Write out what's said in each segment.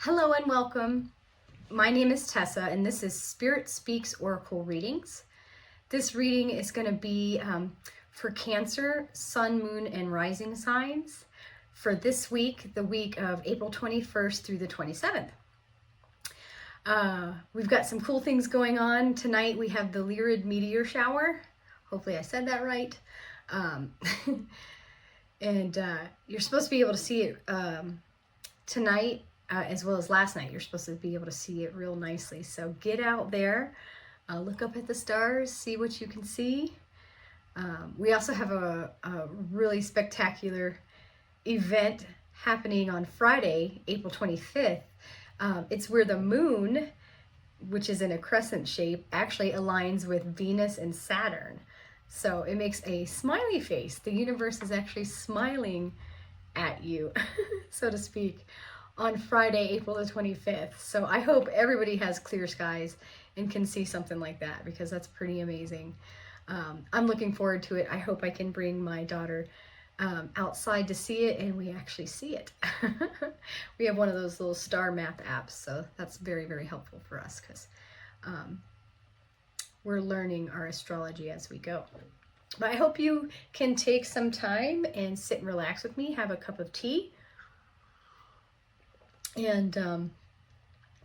Hello and welcome. My name is Tessa and this is Spirit Speaks Oracle Readings. This reading is going to be for Cancer, Sun, Moon, and Rising signs for this week, the week of April 21st through the 27th. We've got some cool things going on. Tonight we have the Lyrid meteor shower. Hopefully I said that right. And you're supposed to be able to see it tonight. As well as last night. You're supposed to be able to see it real nicely. So get out there, look up at the stars, see what you can see. We also have a really spectacular event happening on Friday, April 25th. It's where the moon, which is in a crescent shape, actually aligns with Venus and Saturn. So it makes a smiley face. The universe is actually smiling at you, so to speak, on Friday, April the 25th. So I hope everybody has clear skies and can see something like that, because that's pretty amazing. I'm looking forward to it. I hope I can bring my daughter outside to see it and we actually see it. We have one of those little star map apps, so that's very, very helpful for us because we're learning our astrology as we go. But I hope you can take some time and sit and relax with me, have a cup of tea, and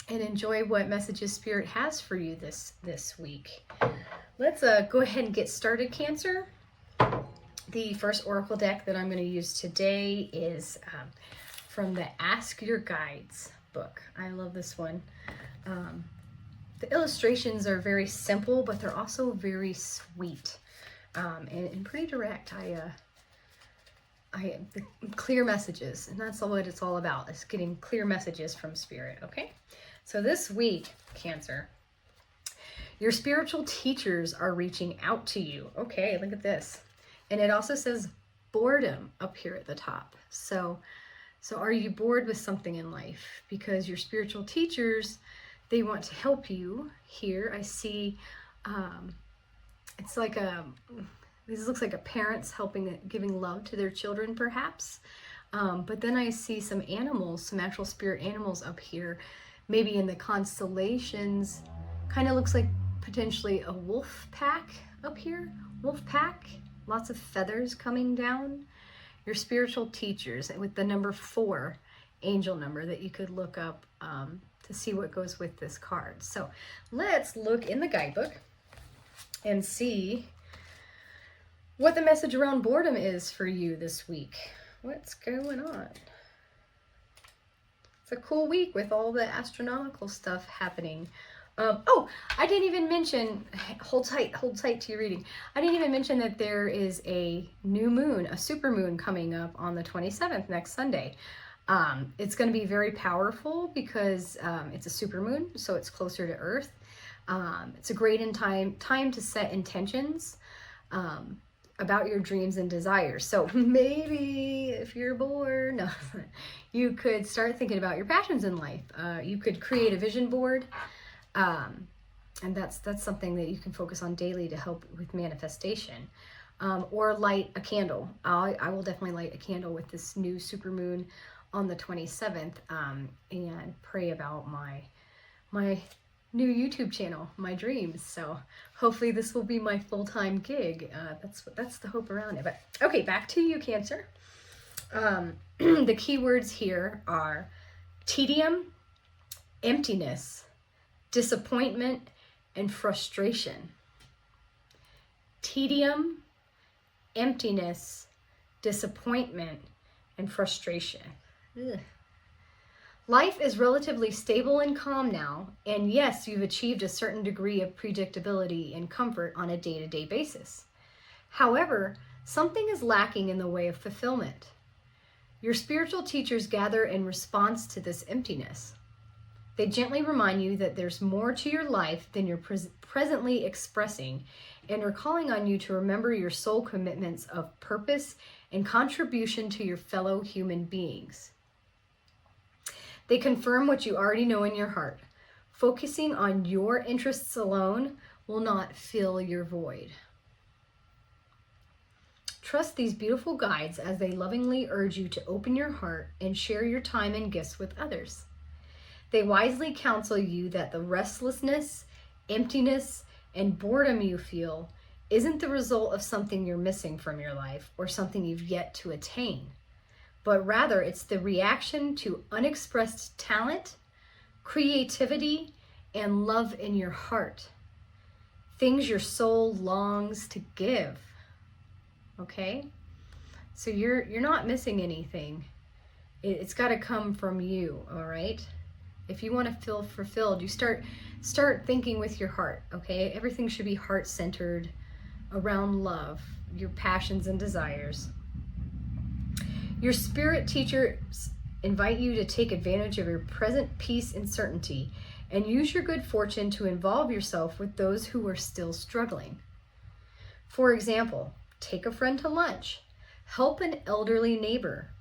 enjoy what messages Spirit has for you this week. Let's go ahead and get started, Cancer. The first oracle deck that I'm going to use today is from the Ask Your Guides book. I love this one. The illustrations are very simple, but they're also very sweet and pretty direct. Clear messages, and that's what it's all about, is getting clear messages from Spirit. Okay, so this week, Cancer, your spiritual teachers are reaching out to you. Okay, look at this. And it also says boredom up here at the top. So are you bored with something in life? Because your spiritual teachers, they want to help you here. I see it's like this looks like a parents giving love to their children, perhaps. But then I see some animals, some actual spirit animals up here, maybe in the constellations. Kind of looks like potentially a wolf pack up here. Wolf pack, lots of feathers coming down. Your spiritual teachers with the number 4 angel number that you could look up to see what goes with this card. So let's look in the guidebook and see what the message around boredom is for you this week. What's going on? It's a cool week with all the astronomical stuff happening. Oh, I didn't even mention, hold tight to your reading. I didn't even mention that there is a new moon, a super moon coming up on the 27th, next Sunday. It's going to be very powerful because it's a super moon, so it's closer to Earth. It's a great time to set intentions about your dreams and desires. So maybe if you're bored, no, you could start thinking about your passions in life. You could create a vision board, and that's something that you can focus on daily to help with manifestation. Or light a candle. I will definitely light a candle with this new supermoon on the 27th, and pray about my new YouTube channel, my dreams. So hopefully this will be my full-time gig. That's the hope around it. But okay, back to you, Cancer. The keywords here are tedium, emptiness, disappointment, and frustration. Tedium, emptiness, disappointment, and frustration. Ugh. Life is relatively stable and calm now, and yes, you've achieved a certain degree of predictability and comfort on a day-to-day basis. However, something is lacking in the way of fulfillment. Your spiritual teachers gather in response to this emptiness. They gently remind you that there's more to your life than you're presently expressing, and are calling on you to remember your soul commitments of purpose and contribution to your fellow human beings. They confirm what you already know in your heart. Focusing on your interests alone will not fill your void. Trust these beautiful guides as they lovingly urge you to open your heart and share your time and gifts with others. They wisely counsel you that the restlessness, emptiness, and boredom you feel isn't the result of something you're missing from your life or something you've yet to attain, but rather it's the reaction to unexpressed talent, creativity, and love in your heart. Things your soul longs to give. Okay? So you're not missing anything. It's got to come from you, all right? If you want to feel fulfilled, you start thinking with your heart, okay? Everything should be heart-centered around love, your passions and desires. Your spirit teachers invite you to take advantage of your present peace and certainty and use your good fortune to involve yourself with those who are still struggling. For example, take a friend to lunch, help an elderly neighbor,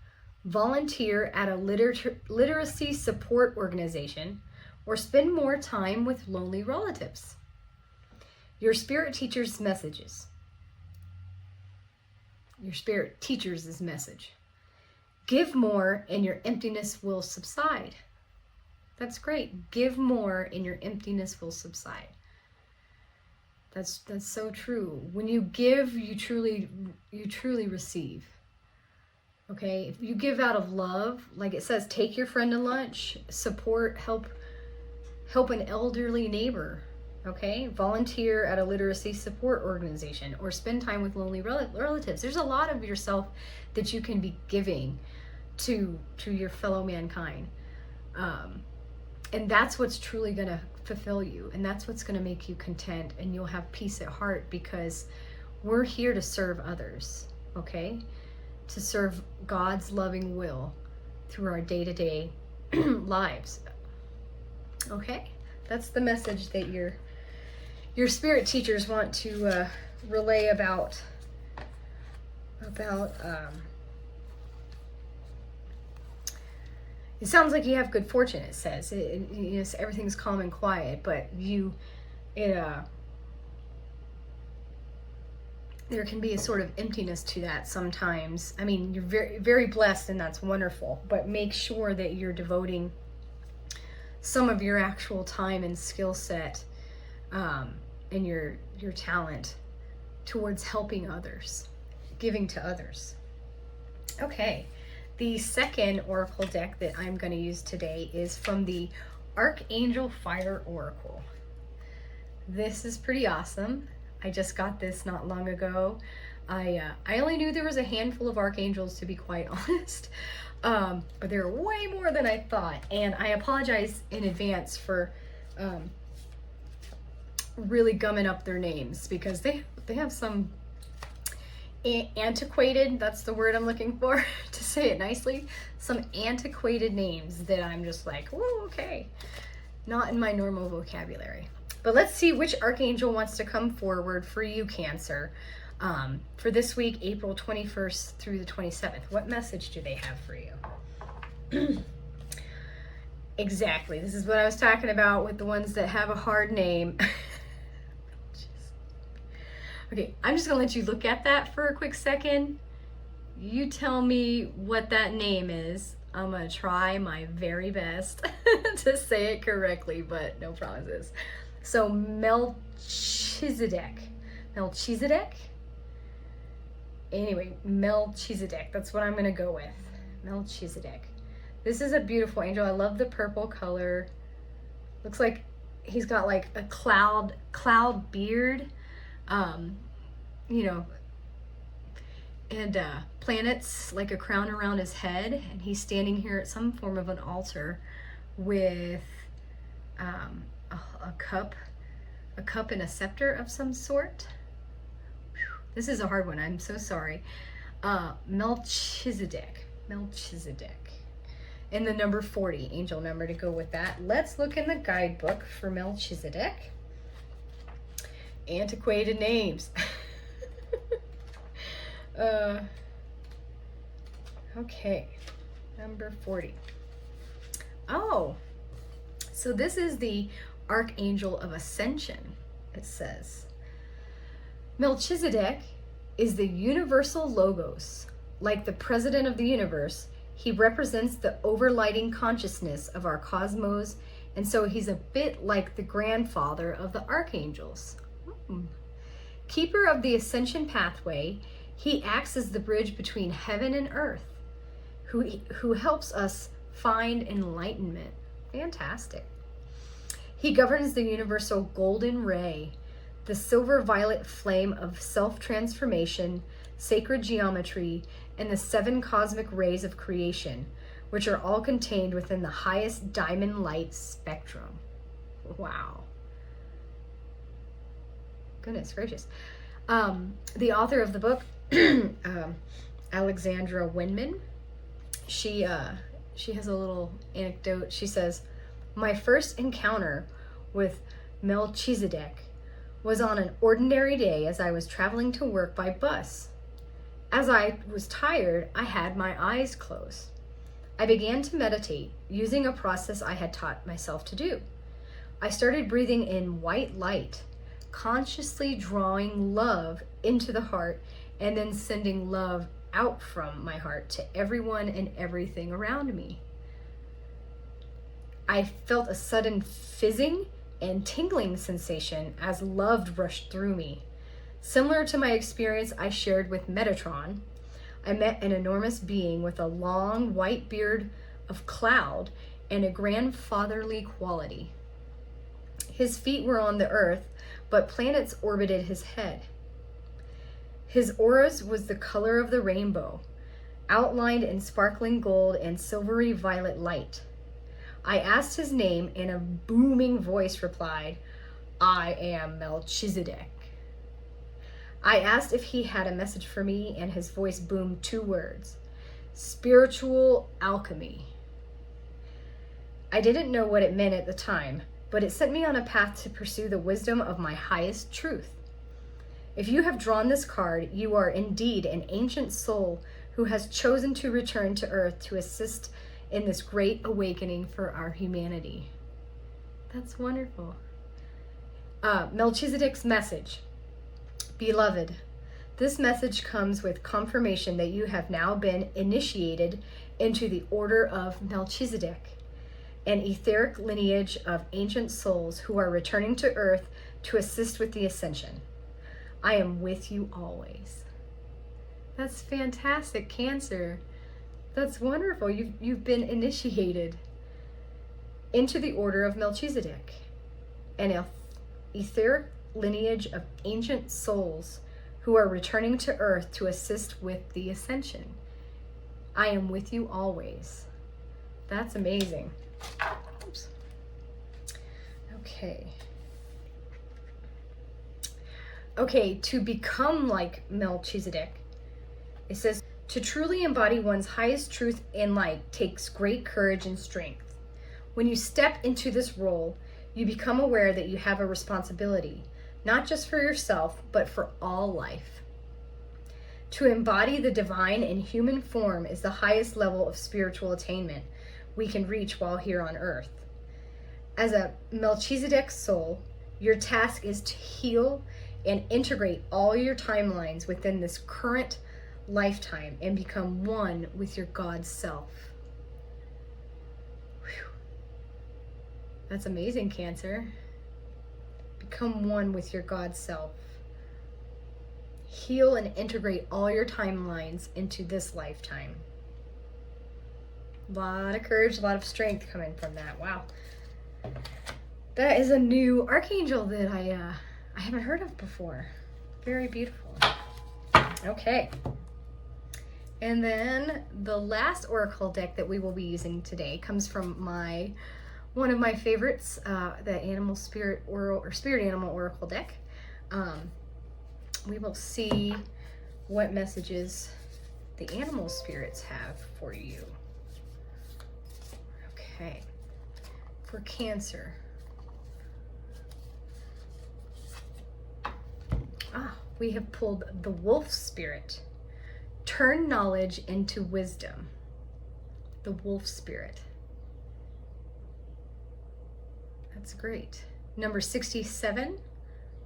volunteer at a literacy support organization, or spend more time with lonely relatives. Your spirit teacher's messages. Your spirit teacher's message. Give more and your emptiness will subside. That's great. Give more and your emptiness will subside. That's so true. When you give, you truly receive. Okay? If you give out of love, like it says, take your friend to lunch, support, help an elderly neighbor. Okay? Volunteer at a literacy support organization or spend time with lonely relatives. There's a lot of yourself that you can be giving to your fellow mankind. And that's what's truly going to fulfill you. And that's what's going to make you content, and you'll have peace at heart, because we're here to serve others, okay? To serve God's loving will through our day-to-day lives. Okay? That's the message that your spirit teachers want to relay about it sounds like you have good fortune, it says. Everything's calm and quiet, but there can be a sort of emptiness to that sometimes. I mean, you're very, very blessed, and that's wonderful, but make sure that you're devoting some of your actual time and skill set and your talent towards helping others, giving to others. Okay. The second oracle deck that I'm going to use today is from the Archangel Fire Oracle. This is pretty awesome. I just got this not long ago. I only knew there was a handful of archangels, to be quite honest, but there are way more than I thought. And I apologize in advance for really gumming up their names, because they have some antiquated, that's the word I'm looking for to say it nicely, some antiquated names that I'm just like, whoa, okay, not in my normal vocabulary. But let's see which archangel wants to come forward for you, Cancer, for this week, April 21st through the 27th. What message do they have for you? Exactly, this is what I was talking about with the ones that have a hard name. Okay, I'm just going to let you look at that for a quick second. You tell me what that name is. I'm going to try my very best to say it correctly, but no promises. So, Melchizedek. Melchizedek? Anyway, Melchizedek. That's what I'm going to go with. Melchizedek. This is a beautiful angel. I love the purple color. Looks like he's got like a cloud beard. And planets like a crown around his head, and he's standing here at some form of an altar with a cup and a scepter of some sort. This is a hard one, I'm so sorry. Melchizedek, and the number 40, angel number to go with that. Let's look in the guidebook for Melchizedek. Antiquated names. Okay, number 40. Oh, so this is the Archangel of Ascension, it says. Melchizedek is the universal logos. Like the president of the universe, He represents the overlighting consciousness of our cosmos, and so he's a bit like the grandfather of the archangels. Keeper of the ascension pathway, he acts as the bridge between heaven and earth, who helps us find enlightenment. Fantastic. He governs the universal golden ray, the silver violet flame of self-transformation, sacred geometry, and the 7 cosmic rays of creation, which are all contained within the highest diamond light spectrum. Wow. Goodness gracious. The author of the book, Alexandra Winman, she has a little anecdote. She says, "My first encounter with Melchizedek was on an ordinary day as I was traveling to work by bus. As I was tired, I had my eyes closed. I began to meditate using a process I had taught myself to do. I started breathing in white light, consciously drawing love into the heart and then sending love out from my heart to everyone and everything around me. I felt a sudden fizzing and tingling sensation as love rushed through me. Similar to my experience I shared with Metatron, I met an enormous being with a long white beard of cloud and a grandfatherly quality. His feet were on the earth, but planets orbited his head. His auras was the color of the rainbow, outlined in sparkling gold and silvery violet light. I asked his name, and a booming voice replied, 'I am Melchizedek.' I asked if he had a message for me, and his voice boomed 2 words, 'Spiritual alchemy.' I didn't know what it meant at the time, but it sent me on a path to pursue the wisdom of my highest truth. If you have drawn this card, you are indeed an ancient soul who has chosen to return to Earth to assist in this great awakening for our humanity." That's wonderful. Melchizedek's message. Beloved, this message comes with confirmation that you have now been initiated into the Order of Melchizedek, an etheric lineage of ancient souls who are returning to Earth to assist with the ascension. I am with you always. That's fantastic, Cancer. That's wonderful. You've been initiated into the Order of Melchizedek, an etheric lineage of ancient souls who are returning to Earth to assist with the ascension. I am with you always. That's amazing. Oops. Okay, to become like Melchizedek, it says, to truly embody one's highest truth and light takes great courage and strength. When you step into this role, you become aware that you have a responsibility, not just for yourself, but for all life. To embody the divine in human form is the highest level of spiritual attainment we can reach while here on Earth. As a Melchizedek soul, your task is to heal and integrate all your timelines within this current lifetime and become one with your God self. Whew. That's amazing, Cancer. Become one with your God self. Heal and integrate all your timelines into this lifetime. A lot of courage, a lot of strength coming from that. Wow. That is a new archangel that I haven't heard of before. Very beautiful. Okay. And then the last oracle deck that we will be using today comes from one of my favorites, the Animal Spirit or Spirit Animal Oracle deck. We will see what messages the animal spirits have for you. Okay. For Cancer. We have pulled the Wolf Spirit. Turn knowledge into wisdom. The Wolf Spirit. That's great. Number 67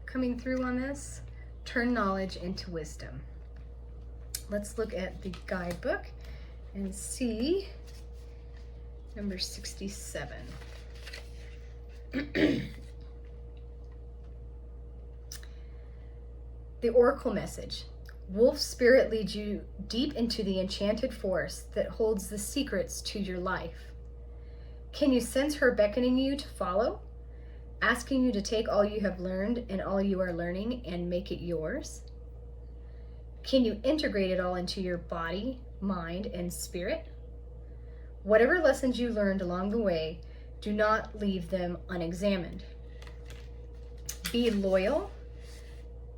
coming through on this. Turn knowledge into wisdom. Let's look at the guidebook and see number 67. The Oracle message. Wolf spirit leads you deep into the enchanted forest that holds the secrets to your life. Can you sense her beckoning you to follow? Asking you to take all you have learned and all you are learning and make it yours? Can you integrate it all into your body, mind, and spirit? Whatever lessons you learned along the way, do not leave them unexamined. Be loyal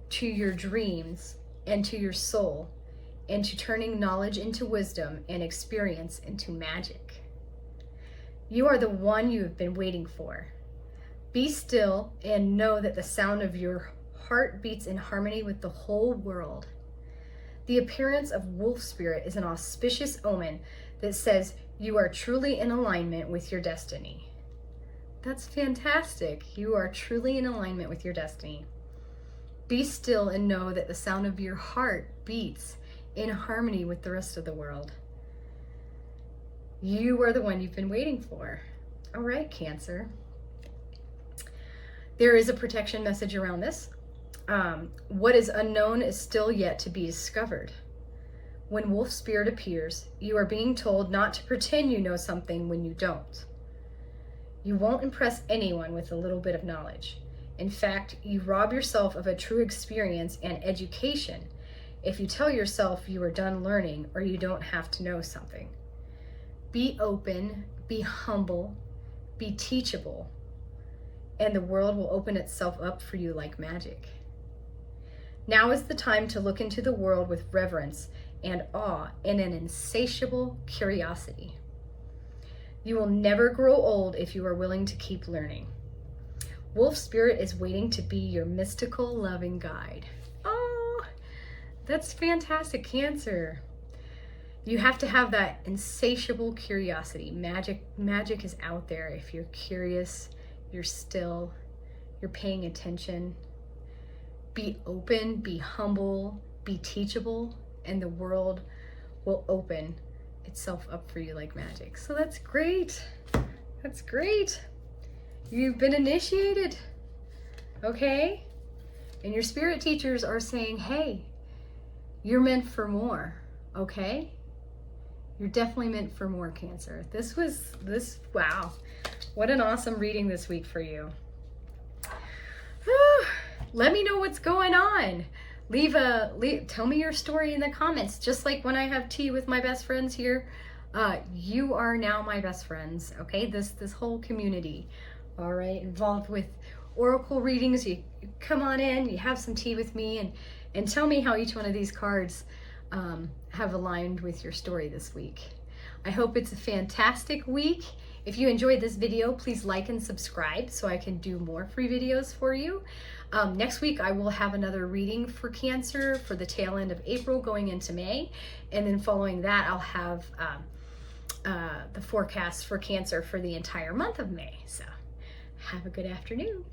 to your dreams and to your soul, and to turning knowledge into wisdom and experience into magic. You are the one you have been waiting for. Be still and know that the sound of your heart beats in harmony with the whole world. The appearance of wolf spirit is an auspicious omen that says you are truly in alignment with your destiny. That's fantastic. You are truly in alignment with your destiny. Be still and know that the sound of your heart beats in harmony with the rest of the world. You are the one you've been waiting for. All right, Cancer. There is a protection message around this. What is unknown is still yet to be discovered. When wolf spirit appears, you are being told not to pretend you know something when you don't. You won't impress anyone with a little bit of knowledge. In fact, you rob yourself of a true experience and education if you tell yourself you are done learning or you don't have to know something. Be open, be humble, be teachable, and the world will open itself up for you like magic. Now is the time to look into the world with reverence and awe and an insatiable curiosity. You will never grow old if you are willing to keep learning. Wolf spirit is waiting to be your mystical loving guide. Oh, that's fantastic, Cancer. You have to have that insatiable curiosity. Magic is out there. If you're curious, you're still, you're paying attention. Be open, be humble, be teachable, and the world will open itself up for you like magic. So that's great. That's great. You've been initiated, okay? And your spirit teachers are saying, hey, you're meant for more, okay? You're definitely meant for more, Cancer. Wow. What an awesome reading this week for you. Let me know what's going on. Tell me your story in the comments. Just like when I have tea with my best friends here, you are now my best friends, okay? This whole community, all right, involved with oracle readings. You come on in, you have some tea with me, and tell me how each one of these cards have aligned with your story this week. I hope it's a fantastic week. If you enjoyed this video, please like and subscribe so I can do more free videos for you. Next week, I will have another reading for Cancer for the tail end of April going into May. And then following that, I'll have the forecast for Cancer for the entire month of May. So have a good afternoon.